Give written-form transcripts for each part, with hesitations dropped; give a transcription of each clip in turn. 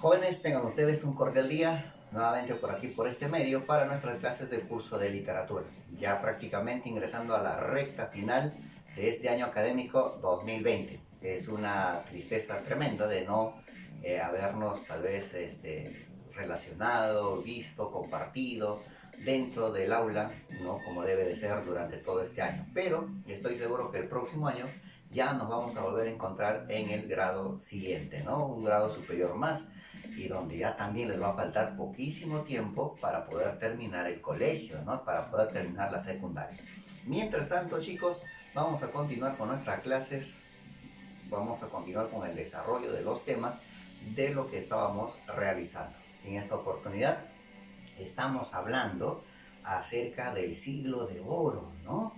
Jóvenes, tengan ustedes un cordial día, nuevamente por aquí, por este medio, para nuestras clases del curso de literatura. Ya prácticamente ingresando a la recta final de este año académico 2020. Es una tristeza tremenda de no habernos tal vez relacionado, visto, compartido dentro del aula, ¿no? Como debe de ser durante todo este año. Pero estoy seguro que el próximo año ya nos vamos a volver a encontrar en el grado siguiente, ¿no? Un grado superior más, y donde ya también les va a faltar poquísimo tiempo para poder terminar el colegio, ¿no? Para poder terminar la secundaria. Mientras tanto, chicos, vamos a continuar con nuestras clases, vamos a continuar con el desarrollo de los temas de lo que estábamos realizando. En esta oportunidad estamos hablando acerca del siglo de oro, ¿no?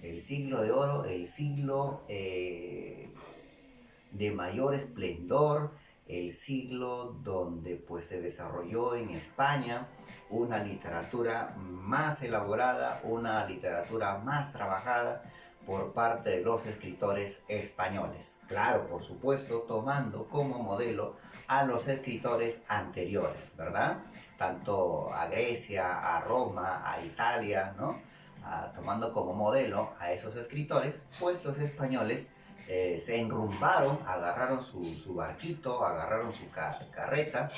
El siglo de oro, el siglo de mayor esplendor, el siglo donde pues se desarrolló en España una literatura más elaborada, una literatura más trabajada por parte de los escritores españoles. Claro, por supuesto, tomando como modelo a los escritores anteriores, ¿verdad? Tanto a Grecia, a Roma, a Italia, ¿no? Tomando como modelo a esos escritores, pues los españoles se enrumbaron, agarraron su barquito, agarraron su carreta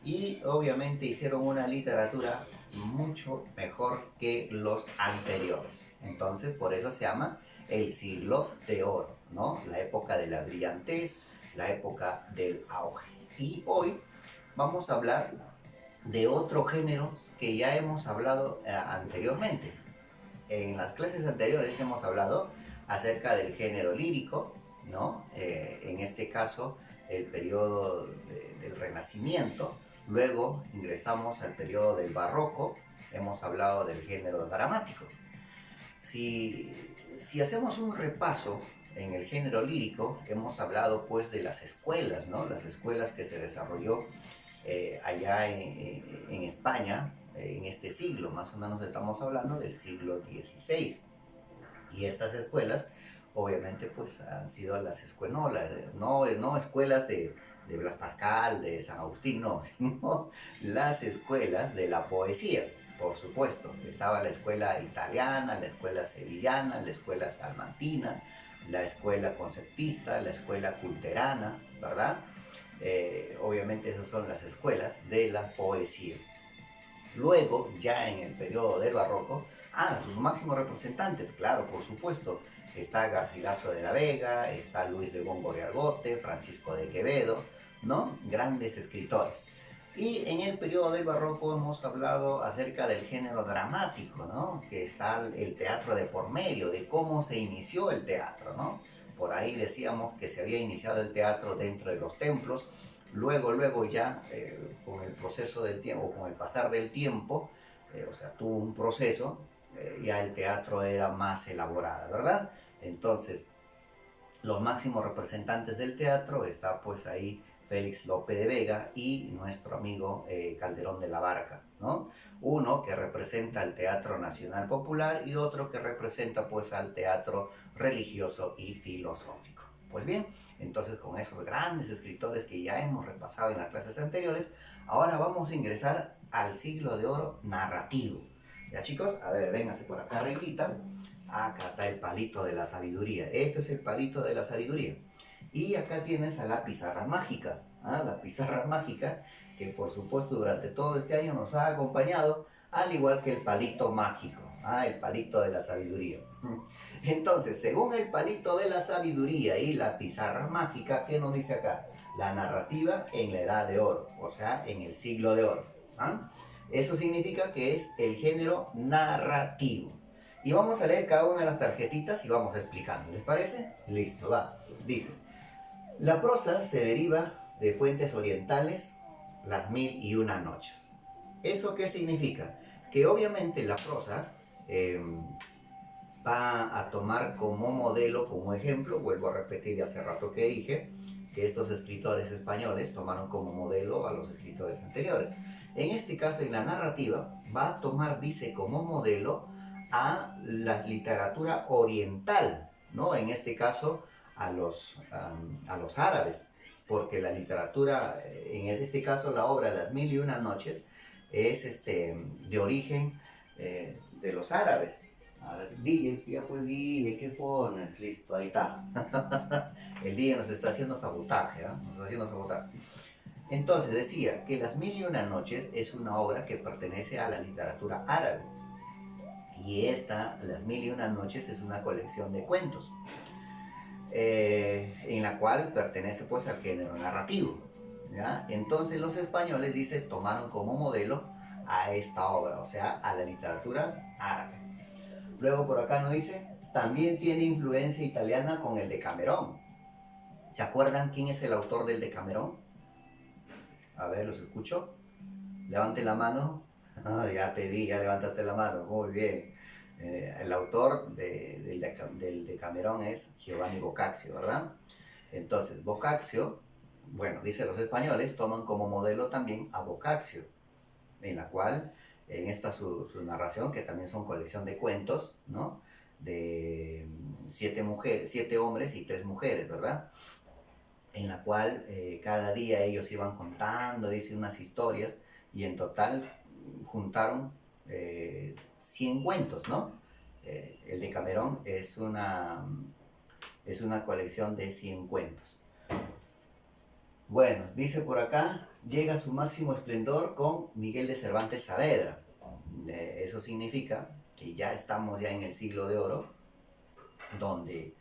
y obviamente hicieron una literatura mucho mejor que los anteriores. Entonces, por eso se llama el siglo de oro, ¿no? La época de la brillantez, la época del auge. Y hoy vamos a hablar de otro género que ya hemos hablado anteriormente. En las clases anteriores hemos hablado acerca del género lírico, ¿no? En este caso, el periodo del Renacimiento. Luego ingresamos al periodo del Barroco. Hemos hablado del género dramático. Si hacemos un repaso en el género lírico, hemos hablado pues de las escuelas, ¿no? Las escuelas que se desarrolló allá en España, en este siglo, más o menos estamos hablando del siglo XVI. Y estas escuelas, obviamente, pues han sido las escuelas, no escuelas de Blas Pascal, de San Agustín, no, sino las escuelas de la poesía, por supuesto. Estaba la escuela italiana, la escuela sevillana, la escuela salmantina, la escuela conceptista, la escuela culterana, ¿verdad? Obviamente esas son las escuelas de la poesía. Luego, ya en el periodo del Barroco, los máximos representantes, claro, por supuesto, está Garcilaso de la Vega, está Luis de Góngora y Argote, Francisco de Quevedo, ¿no? Grandes escritores. Y en el periodo del Barroco hemos hablado acerca del género dramático, ¿no? Que está el teatro de por medio, de cómo se inició el teatro, ¿no? Por ahí decíamos que se había iniciado el teatro dentro de los templos. Luego ya, con el proceso del tiempo, con el pasar del tiempo, o sea, tuvo un proceso, ya el teatro era más elaborado, ¿verdad? Entonces, los máximos representantes del teatro está pues ahí Félix Lope de Vega y nuestro amigo Calderón de la Barca, ¿no? Uno que representa al Teatro Nacional Popular y otro que representa pues al teatro religioso y filosófico. Pues bien, entonces con esos grandes escritores que ya hemos repasado en las clases anteriores, ahora vamos a ingresar al siglo de oro narrativo. Ya chicos, a ver, vénganse por acá arribita. Acá está el palito de la sabiduría. Este es el palito de la sabiduría. Y acá tienes a la pizarra mágica. La pizarra mágica que por supuesto durante todo este año nos ha acompañado, al igual que el palito mágico. El palito de la sabiduría. Entonces, según el palito de la sabiduría y la pizarra mágica, ¿qué nos dice acá? La narrativa en la edad de oro, o sea, en el siglo de oro. Eso significa que es el género narrativo. Y vamos a leer cada una de las tarjetitas y vamos explicando. ¿Les parece? Listo, va. Dice, la prosa se deriva de fuentes orientales, las 1001 noches. ¿Eso qué significa? Que obviamente la prosa va a tomar como modelo, como ejemplo, vuelvo a repetir hace rato que dije, que estos escritores españoles tomaron como modelo a los escritores anteriores. En este caso, en la narrativa, va a tomar, dice, como modelo a la literatura oriental, ¿no? En este caso, a los árabes. porque la literatura, en este caso la obra Las Mil y Una Noches, es de origen de los árabes. A ver, DJ, ya pues DJ, ¿qué pones? Listo, ahí está. El DJ nos está haciendo sabotaje, ¿eh? Nos está haciendo sabotaje. Entonces decía que Las Mil y Una Noches es una obra que pertenece a la literatura árabe. Y esta, Las Mil y Una Noches, es una colección de cuentos, en la cual pertenece pues al género narrativo, ¿ya? Entonces los españoles, dice, tomaron como modelo a esta obra, o sea, a la literatura árabe. Luego por acá nos dice, también tiene influencia italiana con el Decamerón. ¿Se acuerdan quién es el autor del Decamerón? A ver, los escucho. Levante la mano. Ah, ya te di, ya levantaste la mano, muy bien. El autor del Decamerón es Giovanni Boccaccio, ¿verdad? Entonces, Boccaccio, bueno, dice los españoles, toman como modelo también a Boccaccio, en la cual, en esta su narración, que también son colección de cuentos, ¿no? De 7 hombres y 3 mujeres, ¿verdad? En la cual cada día ellos iban contando, dice, unas historias, y en total juntaron 100 cuentos, ¿no? El Decamerón es una colección de 100 cuentos. Bueno, dice por acá, llega a su máximo esplendor con Miguel de Cervantes Saavedra. Eso significa que ya estamos ya en el siglo de oro, donde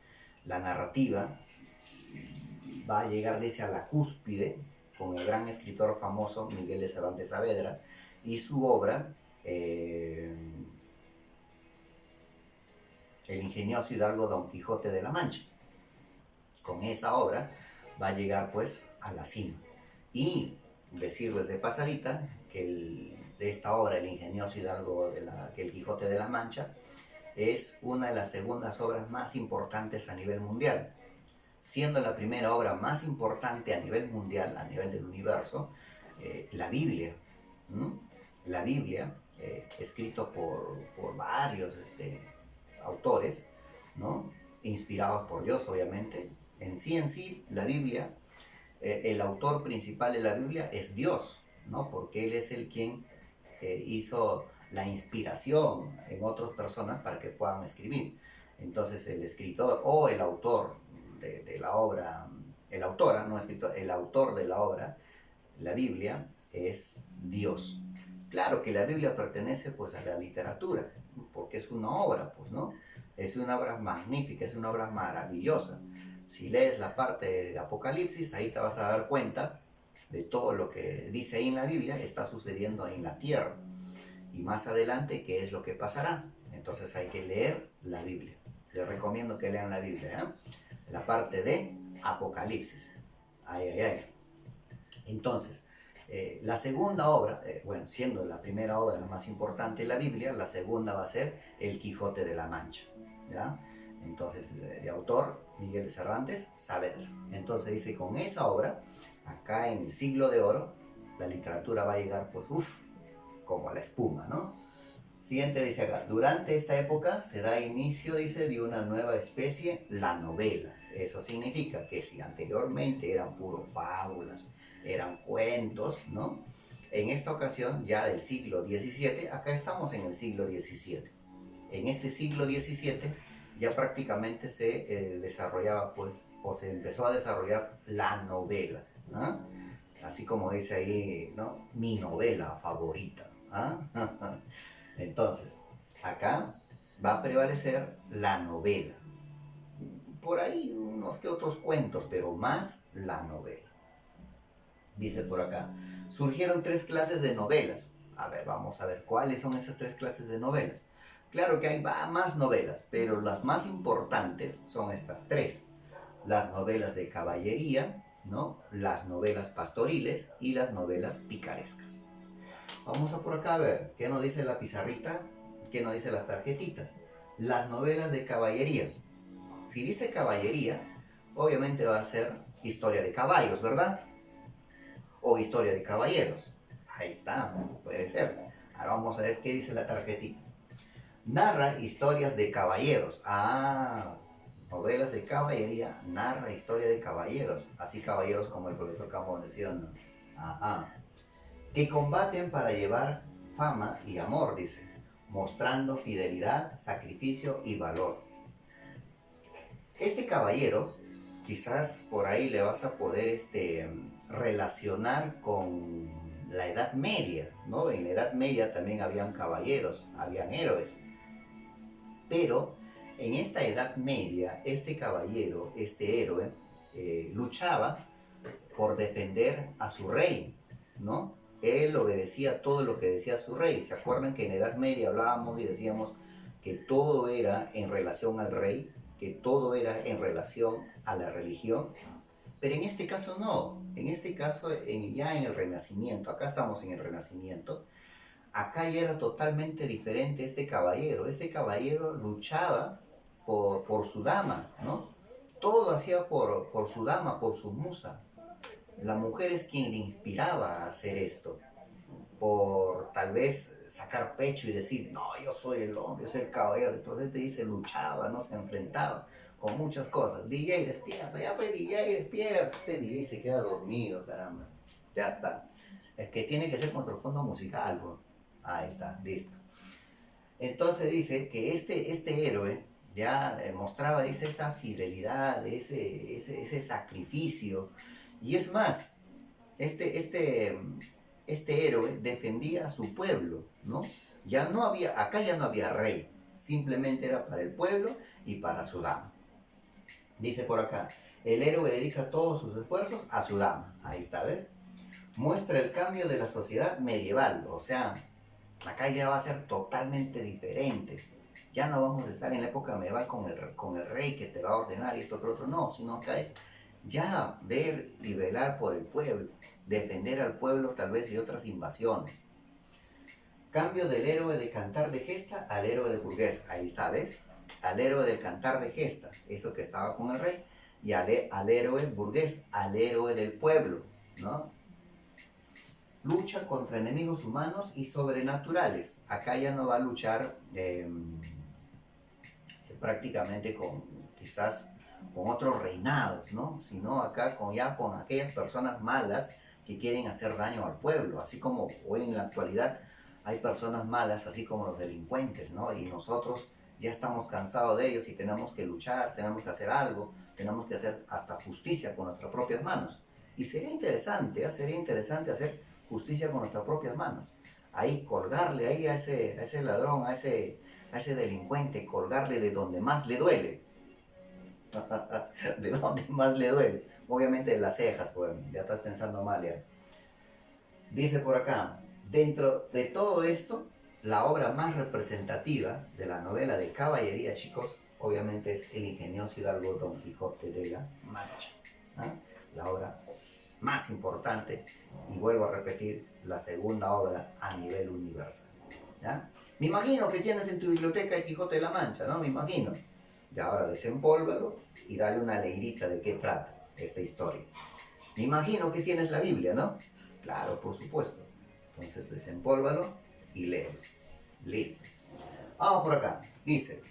la narrativa va a llegar, dice, a la cúspide con el gran escritor famoso Miguel de Cervantes Saavedra y su obra El ingenioso hidalgo Don Quijote de la Mancha. Con esa obra va a llegar pues a la cima. Y decirles de pasadita que de esta obra, El ingenioso hidalgo que el Quijote de la Mancha, es una de las segundas obras más importantes a nivel mundial, siendo la primera obra más importante a nivel mundial, a nivel del universo, la Biblia. La Biblia, escrito por varios autores, ¿no? Inspirados por Dios, obviamente. En sí, la Biblia, el autor principal de la Biblia es Dios, ¿no? Porque Él es el quien hizo la inspiración en otras personas para que puedan escribir. Entonces el escritor o el autor de la obra, el autor de la obra, la Biblia, es Dios. Claro que la Biblia pertenece pues a la literatura, porque es una obra, pues, ¿no? Es una obra magnífica, es una obra maravillosa. Si lees la parte de Apocalipsis, ahí te vas a dar cuenta de todo lo que dice ahí en la Biblia está sucediendo en la tierra. Y más adelante, ¿qué es lo que pasará? Entonces hay que leer la Biblia. Les recomiendo que lean la Biblia, ¿eh? La parte de Apocalipsis. Entonces, la segunda obra, bueno, siendo la primera obra la más importante de la Biblia, la segunda va a ser El Quijote de la Mancha, ¿ya? Entonces, de autor Miguel de Cervantes Saavedra. Entonces dice, con esa obra, acá en el siglo de oro, la literatura va a llegar, pues, como a la espuma, ¿no? Siguiente dice acá, durante esta época se da inicio, dice, de una nueva especie, la novela. Eso significa que si anteriormente eran puro fábulas, eran cuentos, ¿no? En esta ocasión, ya del siglo XVII, acá estamos en el siglo XVII. En este siglo XVII ya prácticamente se desarrollaba, pues, o se empezó a desarrollar la novela, ¿no? Así como dice ahí, ¿no? Mi novela favorita, ¿ah? Entonces, acá va a prevalecer la novela. Por ahí unos que otros cuentos, pero más la novela. Dice por acá, surgieron 3 clases de novelas. A ver, vamos a ver cuáles son esas 3 clases de novelas. Claro que hay más novelas, pero las más importantes son estas 3. Las novelas de caballería, ¿no? Las novelas pastoriles y las novelas picarescas. Vamos a por acá a ver qué nos dice la pizarrita, qué nos dice las tarjetitas. Las novelas de caballería. Si dice caballería, obviamente va a ser historia de caballos, ¿verdad? O historia de caballeros. Ahí está, puede ser. Ahora vamos a ver qué dice la tarjetita. Narra historias de caballeros. Ah, Novelas de caballería narra historia de caballeros, así caballeros como el profesor Cambón, ¿sí o no? Ajá. Que combaten para llevar fama y amor, dice, mostrando fidelidad, sacrificio y valor. Este caballero, quizás por ahí le vas a poder relacionar con la Edad Media, ¿no? En la Edad Media también habían caballeros, habían héroes, pero en esta Edad Media, este caballero, este héroe, luchaba por defender a su rey, ¿no? Él obedecía todo lo que decía su rey. ¿Se acuerdan que en la Edad Media hablábamos y decíamos que todo era en relación al rey, que todo era en relación a la religión? Pero en este caso no. En este caso, ya en el Renacimiento, acá estamos en el Renacimiento, acá ya era totalmente diferente este caballero. Este caballero luchaba por su dama, ¿no? Todo hacía por su dama, por su musa. La mujer es quien le inspiraba a hacer esto, por tal vez sacar pecho y decir, no, yo soy el hombre, yo soy el caballero. Entonces te dice, luchaba, no se enfrentaba con muchas cosas. DJ, despierta, ya fue DJ, despierta. DJ se queda dormido, caramba. Ya está. Es que tiene que ser nuestro fondo musical, bro. Ahí está, listo. Entonces dice que este héroe ya mostraba, dice, esa fidelidad, ese sacrificio. Y es más, este héroe defendía a su pueblo, ¿no? Acá ya no había rey, simplemente era para el pueblo y para su dama. Dice por acá, el héroe dedica todos sus esfuerzos a su dama. Ahí está, ¿ves? Muestra el cambio de la sociedad medieval, o sea, acá ya va a ser totalmente diferente. Ya no vamos a estar en la época medieval con el rey que te va a ordenar y esto que otro, no, sino que es ya ver y velar por el pueblo, defender al pueblo tal vez de otras invasiones. Cambio del héroe de cantar de gesta al héroe de burgués, ahí está, ¿ves? Al héroe del cantar de gesta, eso que estaba con el rey, y al héroe burgués, al héroe del pueblo, ¿no? Lucha contra enemigos humanos y sobrenaturales. Acá ya no va a luchar prácticamente quizás con otros reinados, ¿no? Sino acá ya con aquellas personas malas que quieren hacer daño al pueblo, así como hoy en la actualidad hay personas malas, así como los delincuentes, ¿no? Y nosotros ya estamos cansados de ellos y tenemos que luchar, tenemos que hacer algo, tenemos que hacer hasta justicia con nuestras propias manos. Y sería interesante hacer justicia con nuestras propias manos. Ahí colgarle ahí a ese ladrón, a ese delincuente, colgarle de donde más le duele. ¿De dónde más le duele? Obviamente de las cejas, pues, ya estás pensando mal ya. Dice por acá, dentro de todo esto, la obra más representativa de la novela de caballería, chicos, obviamente es el ingenioso hidalgo Don Quijote de la Mancha. ¿Ah? La obra más importante, y vuelvo a repetir, la segunda obra a nivel universal. ¿Ya? Me imagino que tienes en tu biblioteca el Quijote de la Mancha, ¿no? Me imagino. Y ahora desempólvalo y dale una leidita de qué trata esta historia. Me imagino que tienes la Biblia, ¿no? Claro, por supuesto. Entonces desempólvalo y léelo. Listo. Vamos por acá. Dice,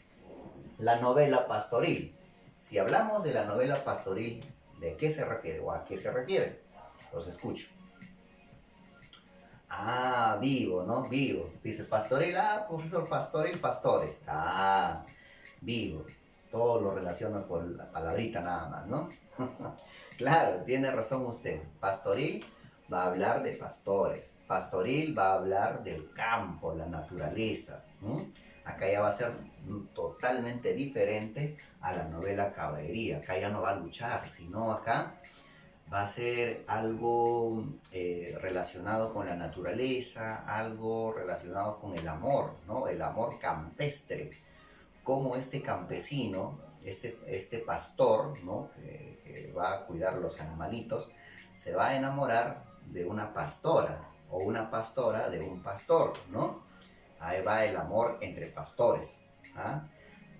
la novela pastoril. Si hablamos de la novela pastoril, ¿de qué se refiere o a qué se refiere? Los escucho. Ah, vivo, ¿no? Vivo. Dice pastoril, profesor pastoril, pastores. Ah, vivo. Todo lo relaciona con la palabrita nada más, ¿no? Claro, tiene razón usted. Pastoril va a hablar de pastores. Pastoril va a hablar del campo, la naturaleza. Acá ya va a ser totalmente diferente a la novela caballería. Acá ya no va a luchar, sino acá va a ser algo relacionado con la naturaleza, algo relacionado con el amor, ¿no? El amor campestre. Como este campesino, este pastor, ¿no? que va a cuidar los animalitos, se va a enamorar de una pastora o una pastora de un pastor, ¿no? Ahí va el amor entre pastores. ¿Ah?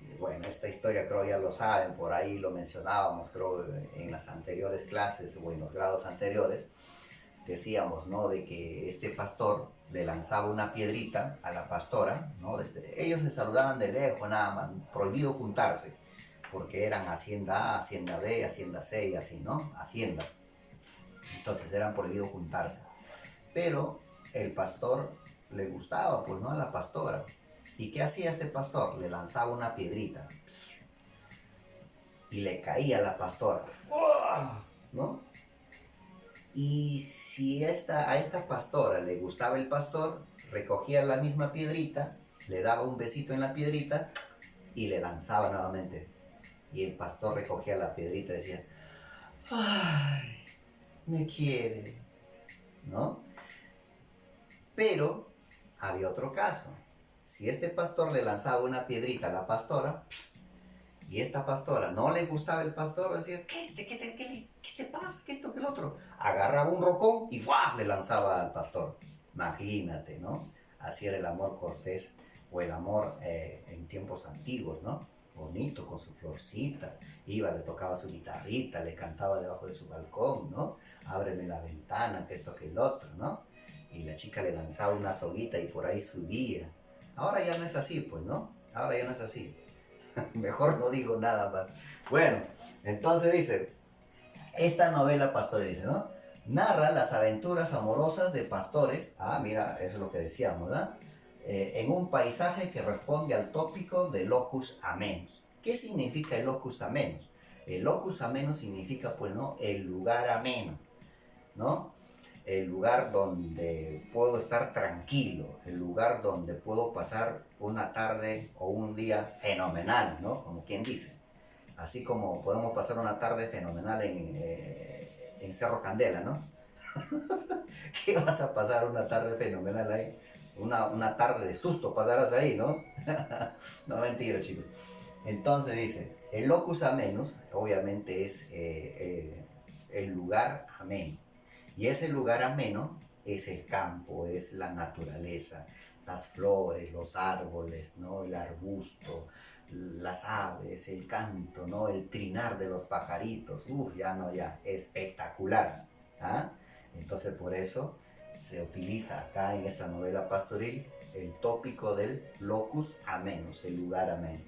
Y bueno, esta historia creo ya lo saben, por ahí lo mencionábamos, creo, en las anteriores clases o en los grados anteriores. Decíamos, ¿no? De que este pastor le lanzaba una piedrita a la pastora, ¿no? Ellos se saludaban de lejos nada más, prohibido juntarse, porque eran Hacienda A, Hacienda B, Hacienda C y así, ¿no? Haciendas. Entonces eran prohibido juntarse. Pero el pastor le gustaba, pues, ¿no? A la pastora. ¿Y qué hacía este pastor? Le lanzaba una piedrita y le caía a la pastora, ¿no? Y si a esta pastora le gustaba el pastor, recogía la misma piedrita, le daba un besito en la piedrita y le lanzaba nuevamente. Y el pastor recogía la piedrita y decía, ¡ay, me quiere! ¿No? Pero había otro caso. Si este pastor le lanzaba una piedrita a la pastora y esta pastora no le gustaba el pastor, decía, ¿qué te pasa? ¿Qué esto, qué el otro? Agarraba un rocón y ¡guau! Le lanzaba al pastor. Imagínate, ¿no? Así era el amor cortés o el amor en tiempos antiguos, ¿no? Bonito, con su florcita. Iba, le tocaba su guitarrita, le cantaba debajo de su balcón, ¿no? Ábreme la ventana, que esto, que el otro, ¿no? Y la chica le lanzaba una soguita y por ahí subía. Ahora ya no es así, pues, ¿no? Ahora ya no es así. Mejor no digo nada más. Bueno, entonces dice, esta novela pastoril, dice, ¿no? Narra las aventuras amorosas de pastores, mira, eso es lo que decíamos, ¿verdad? En un paisaje que responde al tópico de locus amenus. ¿Qué significa el locus amenus? El locus amenus significa, pues, ¿no? El lugar ameno, ¿no? El lugar donde puedo estar tranquilo, el lugar donde puedo pasar una tarde o un día fenomenal, ¿no? Como quien dice. Así como podemos pasar una tarde fenomenal en Cerro Candela, ¿no? ¿Qué vas a pasar una tarde fenomenal ahí? Una tarde de susto pasarás ahí, ¿no? No, mentira, chicos. Entonces dice, el locus amenus, obviamente es el lugar ameno. Y ese lugar ameno es el campo, es la naturaleza, las flores, los árboles, ¿no? El arbusto, las aves, el canto, ¿no? El trinar de los pajaritos. Ya, espectacular. ¿Ah? Entonces por eso se utiliza acá en esta novela pastoril el tópico del locus amenus, el lugar ameno.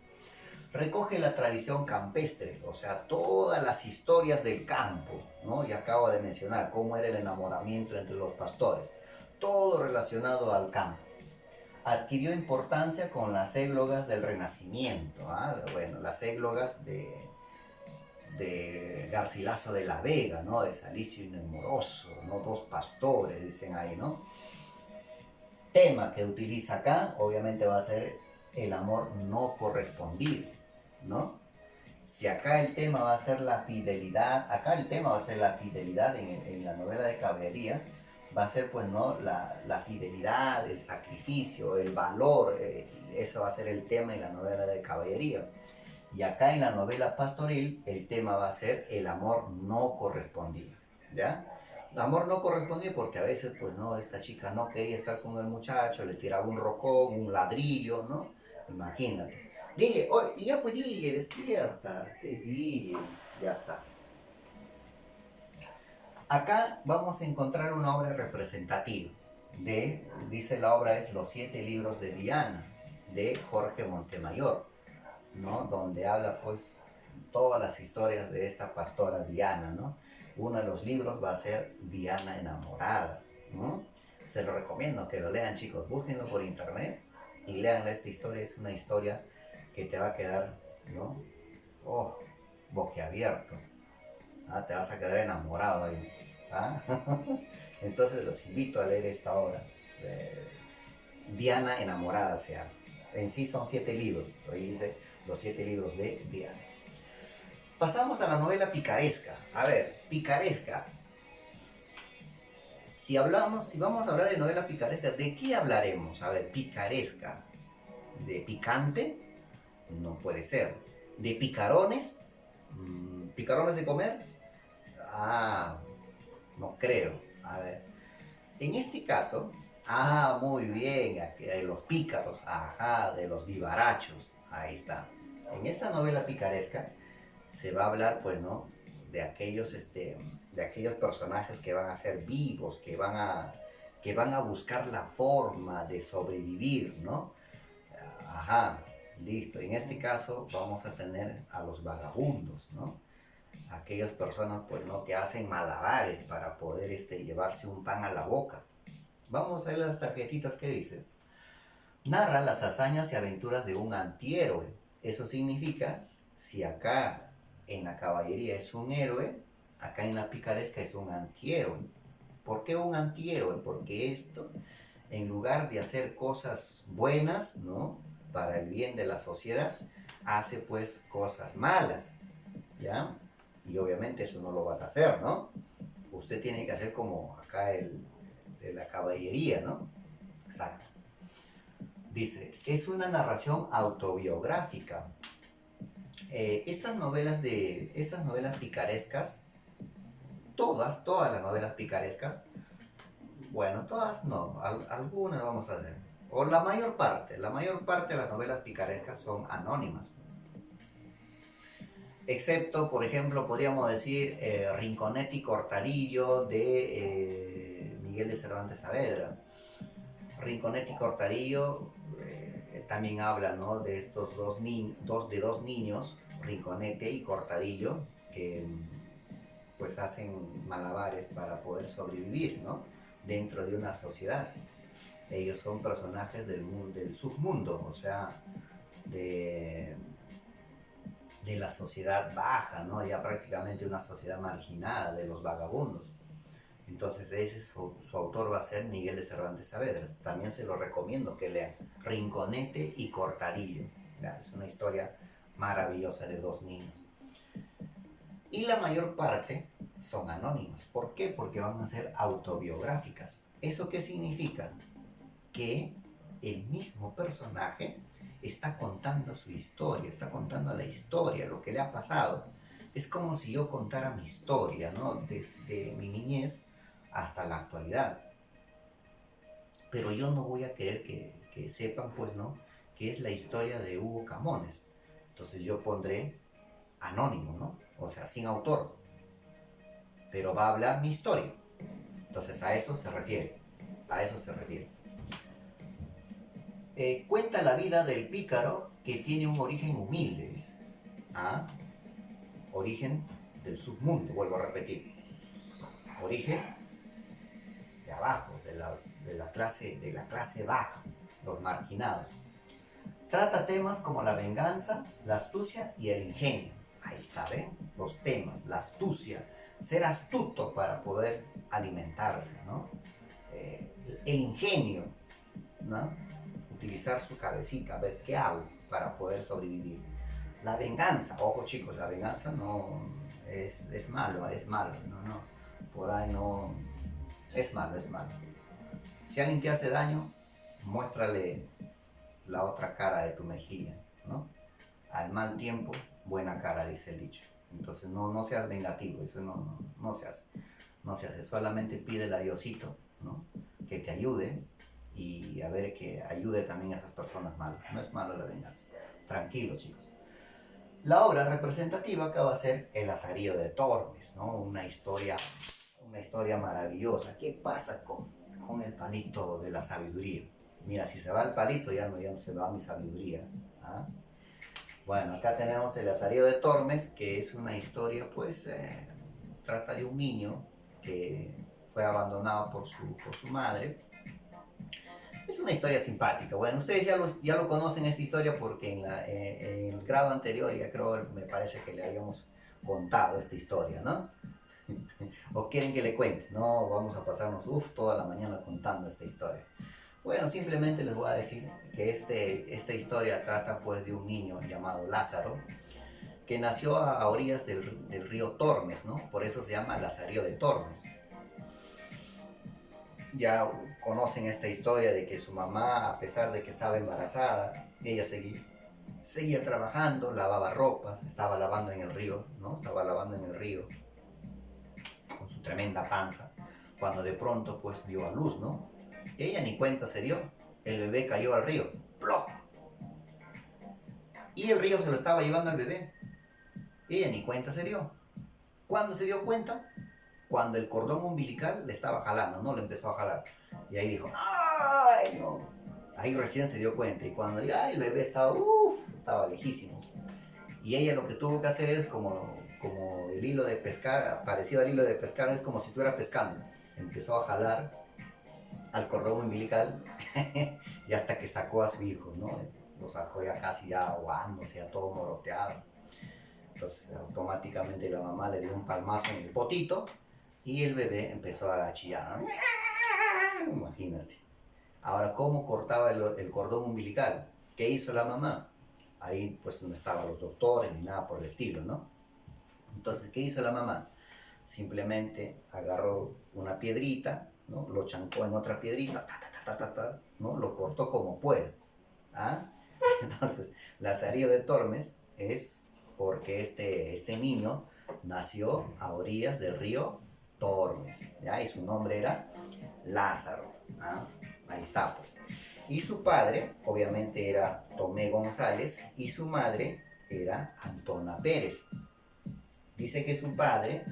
Recoge la tradición campestre, o sea, todas las historias del campo, ¿no? Y acabo de mencionar cómo era el enamoramiento entre los pastores, todo relacionado al campo. Adquirió importancia con las églogas del Renacimiento, bueno, las églogas de Garcilaso de la Vega, ¿no? De Salicio y Nemoroso, ¿no? Dos pastores, dicen ahí, ¿no? Tema que utiliza acá, obviamente va a ser el amor no correspondido, ¿no? Si acá el tema va a ser la fidelidad, acá el tema va a ser la fidelidad en la novela de caballería, va a ser pues no la fidelidad, el sacrificio, el valor, eso va a ser el tema en la novela de caballería. Y acá en la novela pastoril el tema va a ser el amor no correspondido, ¿ya? Amor no correspondido porque a veces pues no, esta chica no quería estar con el muchacho, le tiraba un rocón, un ladrillo, ¿no? Imagínate. Dije, oye, ya pues dije, despierta, dije, ya está. Acá vamos a encontrar una obra representativa dice la obra es Los 7 libros de Diana, de Jorge Montemayor, ¿no? Donde habla pues todas las historias de esta pastora Diana, ¿no? Uno de los libros va a ser Diana enamorada, ¿no? Se lo recomiendo que lo lean, chicos, búsquenlo por internet y lean esta historia, es una historia que te va a quedar, ¿no? Oh, boquiabierto. Te vas a quedar enamorado ahí. Entonces los invito a leer esta obra. Diana enamorada se llama. En sí son 7 libros. Ahí dice Los 7 libros de Diana. Pasamos a la novela picaresca. A ver, picaresca. Si vamos a hablar de novela picaresca, ¿de qué hablaremos? A ver, picaresca. ¿De picante? No puede ser. ¿De picarones? ¿Picarones de comer? No creo. A ver. En este caso, muy bien, de los pícaros, de los vivarachos. Ahí está. En esta novela picaresca se va a hablar, pues, ¿no? De aquellos personajes que van a ser vivos, que van a buscar la forma de sobrevivir, ¿no? Listo, en este caso vamos a tener a los vagabundos, ¿no? Aquellas personas, pues, ¿no? Que hacen malabares para poder llevarse un pan a la boca. Vamos a ver las tarjetitas que dicen. Narra las hazañas y aventuras de un antihéroe. Eso significa, si acá en la caballería es un héroe, acá en la picaresca es un antihéroe. ¿Por qué un antihéroe? Porque esto, en lugar de hacer cosas buenas, ¿no? Para el bien de la sociedad, hace pues cosas malas, ¿ya? Y obviamente eso no lo vas a hacer, ¿no? Usted tiene que hacer como acá el de la caballería, ¿no? Exacto. Dice, es una narración autobiográfica. Estas novelas picarescas, todas las novelas picarescas, bueno, todas no, algunas vamos a hacer, o la mayor parte de las novelas picarescas son anónimas. Excepto, por ejemplo, podríamos decir Rinconete y Cortadillo de Miguel de Cervantes Saavedra. Rinconete y Cortadillo también habla, ¿no? De estos dos niños, Rinconete y Cortadillo, que pues hacen malabares para poder sobrevivir, ¿no? Dentro de una sociedad. Ellos son personajes del submundo, o sea, de la sociedad baja, ¿no? Ya prácticamente una sociedad marginada de los vagabundos. Entonces su autor va a ser Miguel de Cervantes Saavedra. También se lo recomiendo que lean Rinconete y Cortadillo. ¿Ya? Es una historia maravillosa de dos niños. Y la mayor parte son anónimas. ¿Por qué? Porque van a ser autobiográficas. ¿Eso qué significa? Que el mismo personaje está contando su historia, está contando la historia, lo que le ha pasado. Es como si yo contara mi historia, ¿no? Desde mi niñez hasta la actualidad. Pero yo no voy a querer que sepan, pues, ¿no? Que es la historia de Hugo Camones. Entonces yo pondré anónimo, ¿no? O sea, sin autor. Pero va a hablar mi historia. Entonces a eso se refiere. A eso se refiere. Cuenta la vida del pícaro que tiene un origen humilde, dice. ¿Ah? Origen del submundo, vuelvo a repetir. Origen de abajo, de la clase baja, los marginados. Trata temas como la venganza, la astucia y el ingenio. Ahí está, ¿ven? Los temas, la astucia, ser astuto para poder alimentarse, ¿no? El ingenio, ¿no? Utilizar su cabecita, a ver qué hago para poder sobrevivir. La venganza, ojo chicos, la venganza no es malo, no, por ahí no, es malo. Si alguien te hace daño, muéstrale la otra cara de tu mejilla, ¿no? Al mal tiempo, buena cara, dice el dicho. Entonces no seas vengativo, eso no se hace, solamente pídele a Diosito, ¿no? Que te ayude y a ver que ayude también a esas personas malas. No es malo la venganza. Tranquilo, chicos. La obra representativa acá va a ser El Lazarillo de Tormes, ¿no? Una historia maravillosa. ¿Qué pasa con el palito de la sabiduría? Mira, si se va el palito, ya no se va mi sabiduría. ¿Ah? Bueno, acá tenemos El Lazarillo de Tormes, que es una historia, pues, trata de un niño que fue abandonado por su madre. Es una historia simpática. Bueno, ustedes ya lo conocen esta historia porque en el grado anterior ya me parece que le habíamos contado esta historia, ¿no? ¿O quieren que le cuente? No, vamos a pasarnos toda la mañana contando esta historia. Bueno, simplemente les voy a decir que esta historia trata pues de un niño llamado Lázaro que nació a orillas del río Tormes, ¿no? Por eso se llama Lazarillo de Tormes. Ya conocen esta historia de que su mamá, a pesar de que estaba embarazada, ella seguía trabajando, lavaba ropas, estaba lavando en el río, ¿no? Estaba lavando en el río con su tremenda panza, cuando de pronto pues dio a luz, ¿no? Ella ni cuenta se dio, el bebé cayó al río, ¡plop! Y el río se lo estaba llevando al bebé. Ella ni cuenta se dio. ¿Cuándo se dio cuenta? Cuando el cordón umbilical le estaba jalando, ¿no? Le empezó a jalar. Y ahí dijo, ¡ay, no! Ahí recién se dio cuenta y cuando ya el bebé estaba lejísimo. Y ella lo que tuvo que hacer es como el hilo de pescar, parecido al hilo de pescar, es como si estuviera pescando. Empezó a jalar al cordón umbilical y hasta que sacó a su hijo, ¿no? Lo sacó ya casi ya ahogándose, ya todo moroteado. Entonces automáticamente la mamá le dio un palmazo en el potito y el bebé empezó a chillar, ¿no? Imagínate. Ahora, ¿cómo cortaba el cordón umbilical? ¿Qué hizo la mamá? Ahí pues no estaban los doctores ni nada por el estilo, ¿no? Entonces, ¿qué hizo la mamá? Simplemente agarró una piedrita, ¿no? Lo chancó en otra piedrita, ¿no? Lo cortó como puede. ¿Ah? Entonces, Lazarillo de Tormes es porque este niño nació a orillas del río Tormes, ¿ya? Y su nombre era Lázaro. ¿Ah? Ahí está, pues. Y su padre, obviamente, era Tomé González y su madre era Antona Pérez. Dice que su padre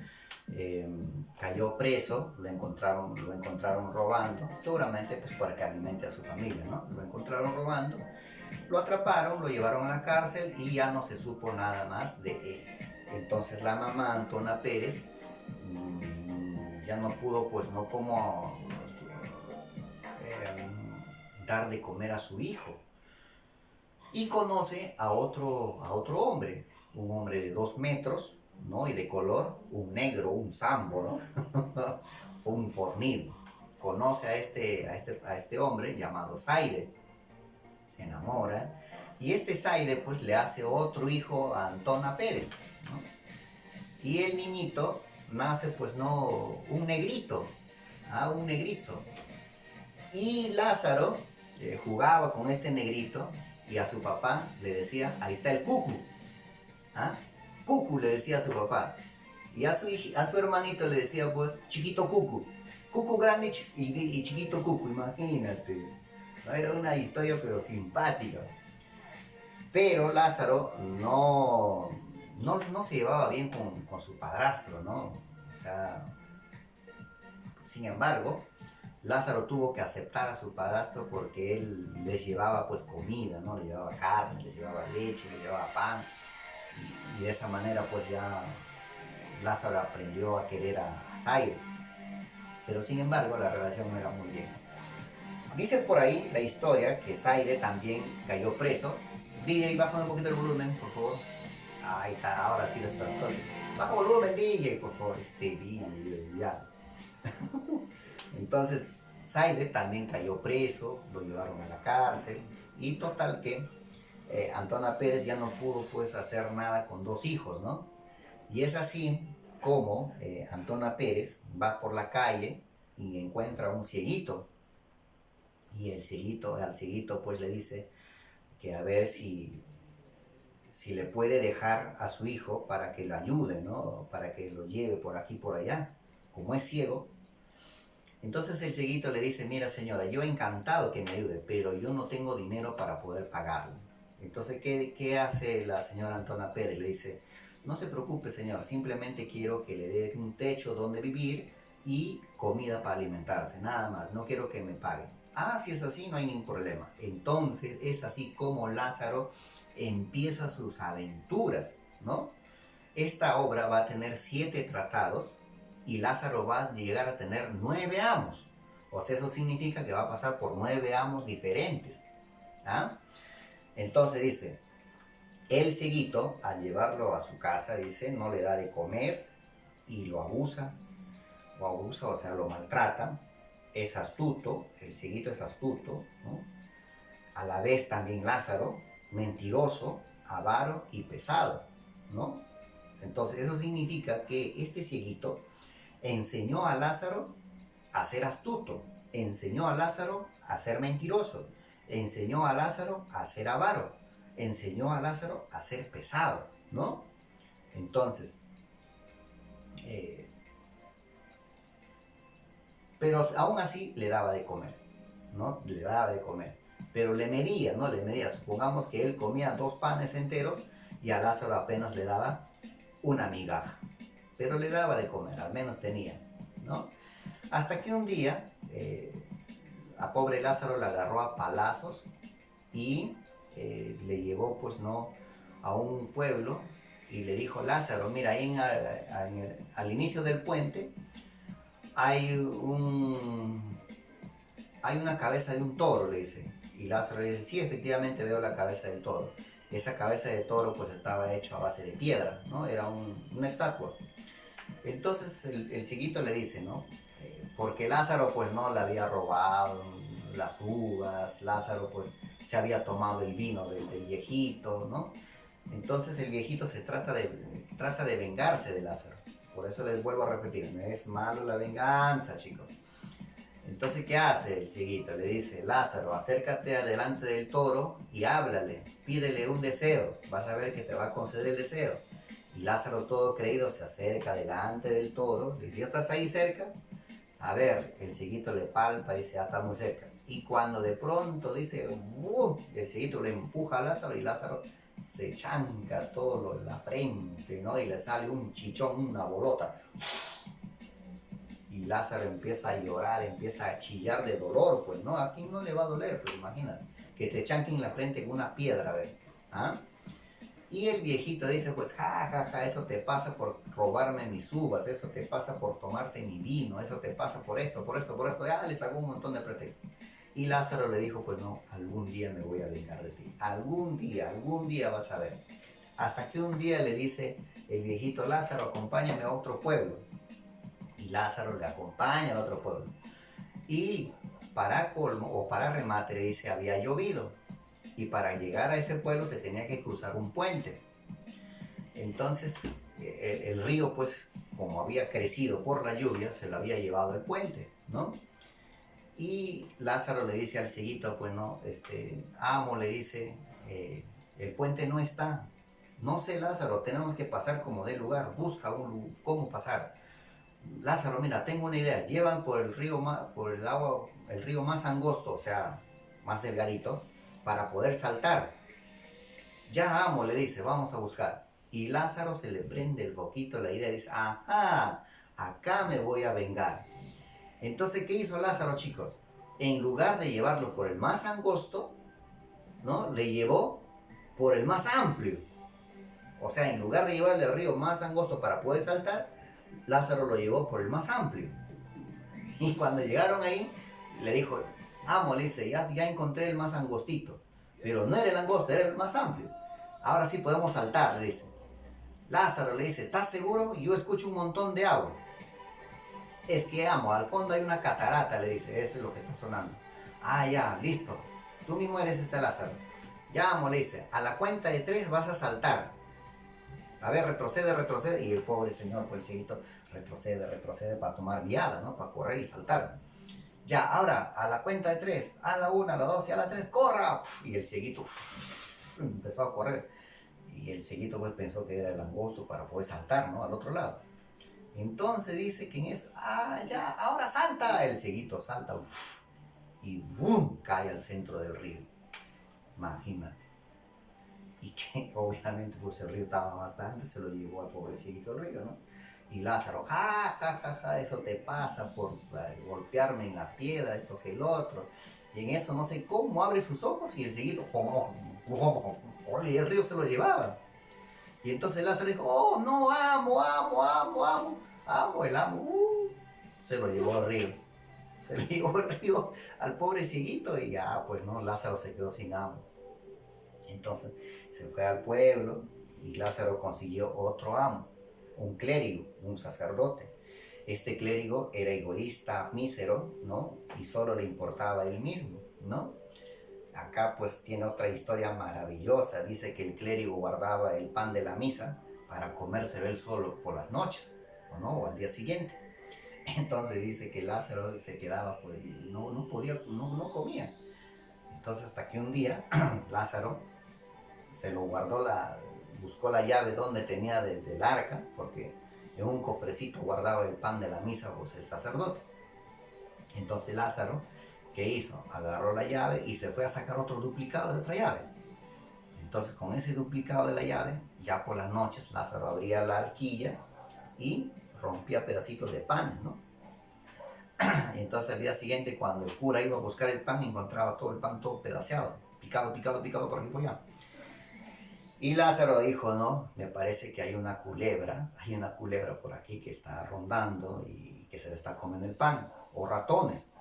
cayó preso, lo encontraron robando, seguramente pues para que alimente a su familia, ¿no? Lo encontraron robando, lo atraparon, lo llevaron a la cárcel y ya no se supo nada más de él. Entonces la mamá, Antona Pérez, ya no pudo, pues no como dar de comer a su hijo. Y conoce a otro hombre, un hombre de 2 metros, ¿no? Y de color, un negro, un sambo, ¿no? Fue un fornido. Conoce a este hombre llamado Zaide. Se enamora. Y este Zaide pues le hace otro hijo a Antona Pérez, ¿no? Y el niñito nace pues no, un negrito. Un negrito. Y Lázaro jugaba con este negrito y a su papá le decía, ahí está el cucu. Cucu le decía a su papá. Y a su hermanito le decía pues, chiquito cucu. Cucu grande y chiquito cucu, imagínate. Era una historia pero simpática. Pero Lázaro no se llevaba bien con su padrastro, ¿no? O sea, sin embargo, Lázaro tuvo que aceptar a su padrastro porque él les llevaba pues comida, ¿no? Le llevaba carne, le llevaba leche, le llevaba pan. Y de esa manera pues ya Lázaro aprendió a querer a Zaire. Pero sin embargo la relación no era muy bien. Dice por ahí la historia que Zaire también cayó preso. DJ, baja un poquito el volumen, por favor. Ahí está, ahora sí lo despertó. Baja volumen, DJ, por favor. DJ, ya. Entonces, Zaide también cayó preso, lo llevaron a la cárcel. Y total que Antona Pérez ya no pudo pues hacer nada con 2 hijos, ¿no? Y es así como Antona Pérez va por la calle y encuentra a un cieguito. Y al cieguito pues le dice que a ver si le puede dejar a su hijo para que lo ayude, ¿no? Para que lo lleve por aquí y por allá. Como es ciego. Entonces el cieguito le dice, mira señora, yo encantado que me ayude, pero yo no tengo dinero para poder pagarle. Entonces, ¿qué hace la señora Antona Pérez? Le dice, no se preocupe señora, simplemente quiero que le dé un techo donde vivir y comida para alimentarse, nada más, no quiero que me pague. Si es así, no hay ningún problema. Entonces es así como Lázaro empieza sus aventuras, ¿no? Esta obra va a tener 7 tratados y Lázaro va a llegar a tener 9 amos. O sea, eso significa que va a pasar por 9 amos diferentes. Entonces dice, el cieguito, al llevarlo a su casa, dice, no le da de comer y lo abusa, o sea, lo maltrata. Es astuto, el cieguito es astuto, ¿no? A la vez también Lázaro, mentiroso, avaro y pesado, ¿no? Entonces eso significa que este cieguito enseñó a Lázaro a ser astuto, enseñó a Lázaro a ser mentiroso, enseñó a Lázaro a ser avaro, enseñó a Lázaro a ser pesado, ¿no? Entonces, pero aún así le daba de comer, ¿no? Le daba de comer, pero le medía, ¿no? Le medía, supongamos que él comía 2 panes enteros y a Lázaro apenas le daba una migaja, pero le daba de comer, al menos tenía, ¿no? Hasta que un día a pobre Lázaro le agarró a palazos y le llevó pues no a un pueblo y le dijo: Lázaro, mira, ahí al inicio del puente hay una cabeza de un toro, le dice. Y Lázaro le dice: sí, efectivamente veo la cabeza del toro. Esa cabeza de toro pues estaba hecho a base de piedra, ¿no? Era una estatua. Entonces el cieguito le dice, ¿no? Porque Lázaro pues no le había robado las uvas, Lázaro pues se había tomado el vino del viejito, ¿no? Entonces el viejito trata de vengarse de Lázaro. Por eso les vuelvo a repetir, no es malo la venganza, chicos. Entonces, ¿qué hace el cieguito? Le dice: Lázaro, acércate adelante del toro y háblale, pídele un deseo, vas a ver que te va a conceder el deseo. Y Lázaro, todo creído, se acerca delante del toro, le dice: ¿ya estás ahí cerca? A ver, el cieguito le palpa y dice: ya está muy cerca. Y cuando de pronto dice, el cieguito le empuja a Lázaro y Lázaro se chanca todo en la frente, ¿no? Y le sale un chichón, una bolota. Y Lázaro empieza a llorar, empieza a chillar de dolor, pues no, a quién no le va a doler, pues imagínate, que te chanquen la frente con una piedra, a ver. ¿Ah? Y el viejito dice: pues ja, ja, ja, eso te pasa por robarme mis uvas, eso te pasa por tomarte mi vino, eso te pasa por esto, por esto, por esto. Ya le sacó un montón de pretextos. Y Lázaro le dijo: pues no, algún día me voy a vengar de ti, algún día vas a ver. Hasta que un día le dice el viejito: Lázaro, acompáñame a otro pueblo. Y Lázaro le acompaña al otro pueblo. Y para colmo o para remate, dice, había llovido. Y para llegar a ese pueblo se tenía que cruzar un puente. Entonces el río, pues, como había crecido por la lluvia, se lo había llevado el puente, ¿no? Y Lázaro le dice al cieguito: pues no, amo, le dice, el puente no está. No sé, Lázaro, tenemos que pasar como de lugar, busca cómo pasar. Lázaro, mira, tengo una idea. Llevan por el río el río más angosto, o sea, más delgadito, para poder saltar. Ya, amo, le dice, vamos a buscar. Y Lázaro se le prende el poquito la idea y dice: ajá, acá me voy a vengar. Entonces, ¿qué hizo Lázaro, chicos? En lugar de llevarlo por el más angosto, ¿no? Le llevó por el más amplio. O sea, en lugar de llevarle al río más angosto para poder saltar, Lázaro lo llevó por el más amplio. Y cuando llegaron ahí, le dijo: amo, le dice, ya encontré el más angostito. Pero no era el angosto, era el más amplio. Ahora sí podemos saltar, le dice. Lázaro le dice: ¿estás seguro? Yo escucho un montón de agua. Es que, amo, al fondo hay una catarata, le dice, eso es lo que está sonando. Ah, ya, listo. Tú mismo eres Lázaro. Ya, amo, le dice, a la cuenta de 3 vas a saltar. A ver, retrocede. Y el pobre señor, pues el cieguito, retrocede para tomar viada, ¿no? Para correr y saltar. Ya, ahora, a la cuenta de 3, a la 1, a la 2 y a la 3, ¡corra! Y el cieguito empezó a correr. Y el cieguito pues pensó que era el angosto para poder saltar, ¿no? Al otro lado. Entonces dice que en eso, ya, ahora salta. El cieguito salta y ¡bum! Cae al centro del río. Imagínate. Y que obviamente pues el río estaba bastante, se lo llevó al pobre cieguito el río, ¿no? Y Lázaro, ja, ja, ja, ja, eso te pasa por golpearme en la piedra, esto que el otro. Y en eso no sé cómo abre sus ojos y el cieguito, y el río se lo llevaba. Y entonces Lázaro dijo: oh, no, amo, el amo, se lo llevó al río. Se le llevó el río al pobre cieguito y ya, pues no, Lázaro se quedó sin amo. Entonces se fue al pueblo y Lázaro consiguió otro amo, un clérigo, un sacerdote. Este clérigo era egoísta, mísero, ¿no? Y solo le importaba a él mismo, ¿no? Acá pues tiene otra historia maravillosa. Dice que el clérigo guardaba el pan de la misa para comérselo él solo por las noches, ¿o no? O al día siguiente. Entonces dice que Lázaro se quedaba, pues, no podía, no comía. Entonces hasta que un día Lázaro se lo guardó, buscó la llave donde tenía del arca, porque en un cofrecito guardaba el pan de la misa, pues el sacerdote. Entonces Lázaro, ¿qué hizo? Agarró la llave y se fue a sacar otro duplicado de otra llave. Entonces con ese duplicado de la llave, ya por las noches Lázaro abría la arquilla y rompía pedacitos de pan, ¿no? Entonces al día siguiente, cuando el cura iba a buscar el pan, encontraba todo el pan todo pedaceado, picado, picado, picado por aquí y por allá. Y Lázaro dijo, no, me parece que hay una culebra por aquí que está rondando y que se le está comiendo el pan, o ratones.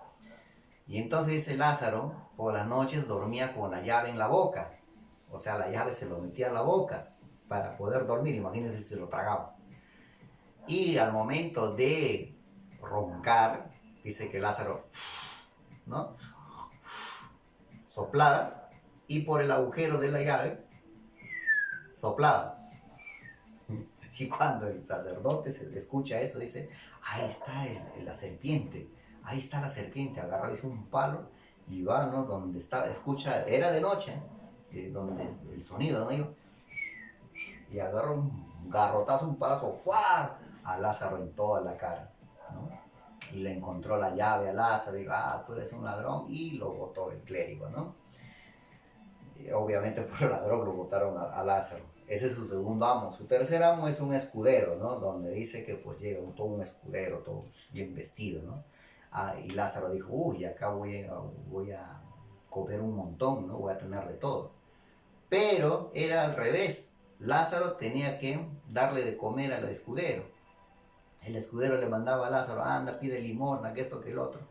Y entonces dice Lázaro, por las noches dormía con la llave en la boca. O sea, la llave se lo metía en la boca para poder dormir, imagínense si se lo tragaba. Y al momento de roncar, dice que Lázaro, ¿no? Soplaba y por el agujero de la llave soplaba. Y cuando el sacerdote se le escucha eso, dice, ahí está la serpiente, ahí está la serpiente, agarra, dice, un palo y va, ¿no? Donde estaba, escucha, era de noche, donde el sonido, ¿no? Y agarra un garrotazo, un palazo, ¡fua! A Lázaro en toda la cara, ¿no? Y le encontró la llave a Lázaro y dijo, tú eres un ladrón, y lo botó el clérigo, ¿no? Y obviamente por el ladrón lo botaron a Lázaro. Ese es su segundo amo. Su tercer amo es un escudero, ¿no? Donde dice que pues llega todo un escudero, todo bien vestido, ¿no? Y Lázaro dijo, uy, acá voy a comer un montón, ¿no? Voy a tener de todo. Pero era al revés. Lázaro tenía que darle de comer al escudero. El escudero le mandaba a Lázaro, anda, pide limosna, que esto, que el otro.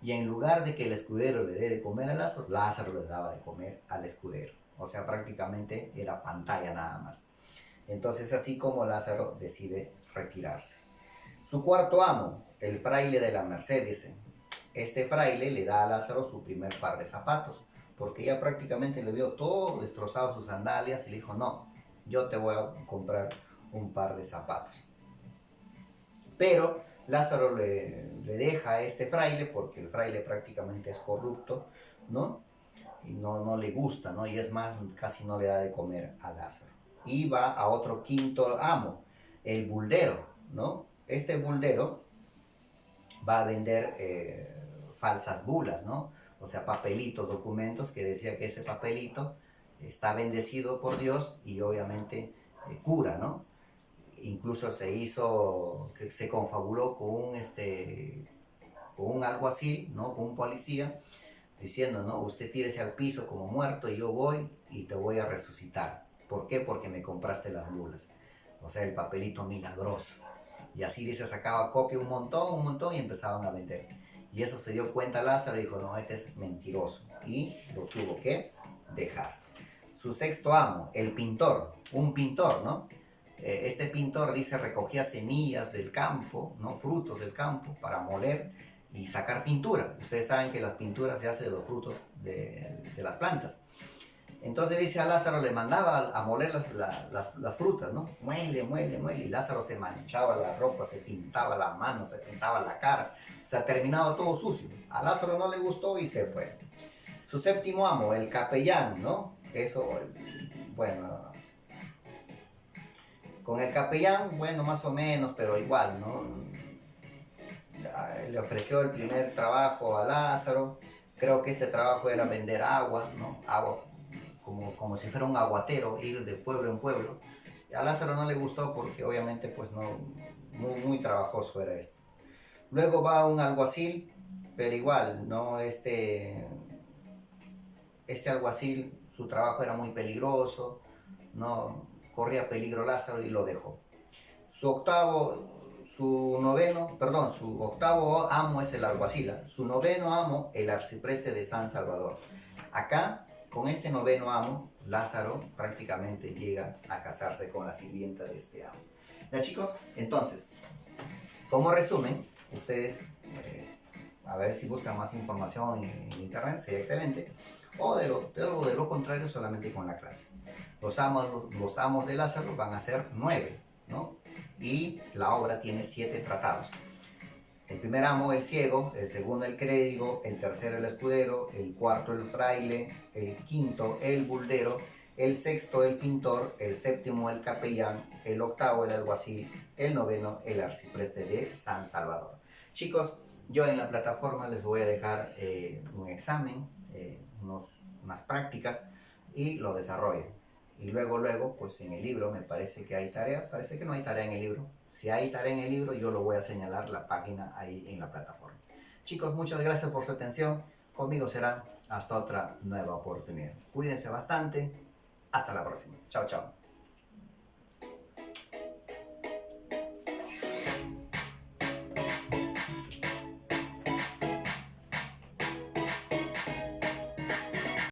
Y en lugar de que el escudero le dé de comer a Lázaro, Lázaro le daba de comer al escudero. O sea, prácticamente era pantalla nada más. Entonces, así como Lázaro decide retirarse. Su cuarto amo, el fraile de la Merced, dice. Este fraile le da a Lázaro su primer par de zapatos, porque ya prácticamente le vio todo destrozado sus sandalias y le dijo, no, yo te voy a comprar un par de zapatos. Pero Lázaro le deja a este fraile, porque el fraile prácticamente es corrupto, ¿no? Y no le gusta, ¿no? Y es más, casi no le da de comer a Lázaro. Y va a otro quinto amo, el buldero, ¿no? Este buldero va a vender falsas bulas, ¿no? O sea, papelitos, documentos que decía que ese papelito está bendecido por Dios y obviamente cura, ¿no? Incluso se confabuló con un alguacil, ¿no? Con un policía, diciendo, ¿no? Usted tírese al piso como muerto y yo voy y te voy a resucitar. ¿Por qué? Porque me compraste las bulas. O sea, el papelito milagroso. Y así dice, sacaba copia un montón y empezaban a vender. Y eso se dio cuenta Lázaro y dijo, no, este es mentiroso. Y lo tuvo que dejar. Su sexto amo, el pintor, un pintor, ¿no? Este pintor, dice, recogía semillas del campo, ¿no? Frutos del campo para moler y sacar pintura. Ustedes saben que las pinturas se hacen de los frutos de las plantas. Entonces dice a Lázaro, le mandaba a moler las frutas, ¿no? Muele, muele, muele. Y Lázaro se manchaba la ropa, se pintaba las manos, se pintaba la cara. O sea, terminaba todo sucio. A Lázaro no le gustó y se fue. Su séptimo amo, el capellán, ¿no? Eso, bueno, con el capellán, bueno, más o menos, pero igual, ¿no? Le ofreció el primer trabajo a Lázaro. Creo que este trabajo era vender agua, ¿no? Agua, como si fuera un aguatero, ir de pueblo en pueblo. Y a Lázaro no le gustó porque obviamente pues no, muy trabajoso era esto. Luego va un alguacil, pero igual, ¿no? Este alguacil, su trabajo era muy peligroso, ¿no? Corría peligro Lázaro y lo dejó. Su octavo amo es el alguacil. Su noveno amo, el arcipreste de San Salvador. Acá, con este noveno amo, Lázaro prácticamente llega a casarse con la sirvienta de este amo. Ya, chicos, entonces, como resumen, ustedes, a ver si buscan más información en internet, sería excelente. O de lo contrario, solamente con la clase. Los amos de Lázaro van a ser 9, ¿no? Y la obra tiene 7 tratados. El primer amo, el ciego; el segundo, el clérigo; el tercero, el escudero; el cuarto, el fraile; el quinto, el buldero; el sexto, el pintor; el séptimo, el capellán; el octavo, el alguacil; el noveno, el arcipreste de San Salvador. Chicos, yo en la plataforma les voy a dejar un examen, unas prácticas, y lo desarrollen. Y luego, pues en el libro me parece que hay tarea. Parece que no hay tarea en el libro. Si hay tarea en el libro, yo lo voy a señalar la página ahí en la plataforma. Chicos, muchas gracias por su atención. Conmigo será hasta otra nueva oportunidad. Cuídense bastante. Hasta la próxima. Chao, chao.